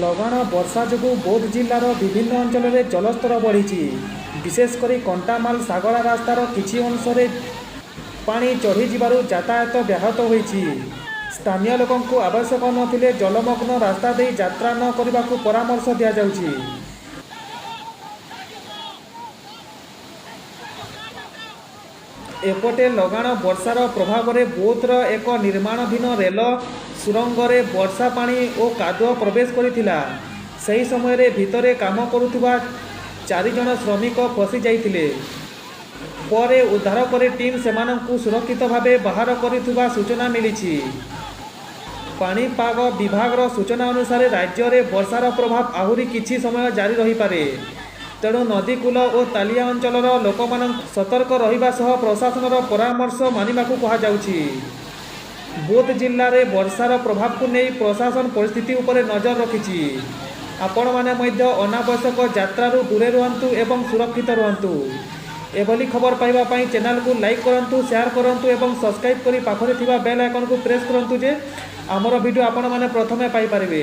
ଲଗାଣ ବର୍ଷା ଯୋଗୁଁ ବୌଦ୍ଧ ଜିଲ୍ଲାର ବିଭିନ୍ନ ଅଞ୍ଚଳରେ ଜଳସ୍ତର ବଢ଼ିଛି। ବିଶେଷକରି କଣ୍ଟାମାଲ ଶାଗଳା ରାସ୍ତାର କିଛି ଅଂଶରେ ପାଣି ଚଢ଼ିଯିବାରୁ ଯାତାୟାତ ବ୍ୟାହତ ହୋଇଛି। ସ୍ଥାନୀୟ ଲୋକଙ୍କୁ ଆବଶ୍ୟକ ନଥିଲେ ଜଳମଗ୍ନ ରାସ୍ତା ଦେଇ ଯାତ୍ରା ନ କରିବାକୁ ପରାମର୍ଶ ଦିଆଯାଉଛି। ଏପଟେ ଲଗାଣ ବର୍ଷାର ପ୍ରଭାବରେ ବୌଦ୍ଧର ଏକ ନିର୍ମାଣାଧୀନ ରେଳ ସୁଡ଼ଙ୍ଗରେ ବର୍ଷା ପାଣି ଓ କାଦୁଅ ପ୍ରବେଶ କରିଥିଲା। ସେହି ସମୟରେ ଭିତରେ କାମ କରୁଥିବା 4 ଜଣ ଶ୍ରମିକ ଫସି ଯାଇଥିଲେ। ପରେ ଉଦ୍ଧାର କରି ଟିମ୍ ସେମାନଙ୍କୁ ସୁରକ୍ଷିତ ଭାବେ ବାହାର କରିଥିବା ସୂଚନା ମିଳିଛି। ପାଣିପାଗ ବିଭାଗର ସୂଚନା ଅନୁସାରେ ରାଜ୍ୟରେ ବର୍ଷାର ପ୍ରଭାବ ଆହୁରି କିଛି ସମୟ ଜାରି ରହିପାରେ। ତେଣୁ ନଦୀକୂଳ ଓ ତାଲିଆ ଅଞ୍ଚଳର ଲୋକମାନଙ୍କୁ ସତର୍କ ରହିବା ସହ ପ୍ରଶାସନର ପରାମର୍ଶ ମାନିବାକୁ କୁହାଯାଉଛି। ବୌଦ୍ଧ ଜିଲ୍ଲାରେ ବର୍ଷାର ପ୍ରଭାବକୁ ନେଇ ପ୍ରଶାସନ ପରିସ୍ଥିତି ଉପରେ ନଜର ରଖିଛି। ଆପଣମାନେ ମଧ୍ୟ ଅନାବଶ୍ୟକ ଯାତ୍ରାରୁ ଦୂରେ ରୁହନ୍ତୁ ଏବଂ ସୁରକ୍ଷିତ ରୁହନ୍ତୁ। ଏଭଳି ଖବର ପାଇବା ପାଇଁ ଚ୍ୟାନେଲକୁ ଲାଇକ୍ କରନ୍ତୁ, ସେୟାର କରନ୍ତୁ ଏବଂ ସବସ୍କ୍ରାଇବ୍ କରି ପାଖରେ ଥିବା ବେଲ୍ ଆଇକନକୁ ପ୍ରେସ୍ କରନ୍ତୁ ଯେ ଆମର ଭିଡ଼ିଓ ଆପଣମାନେ ପ୍ରଥମେ ପାଇପାରିବେ।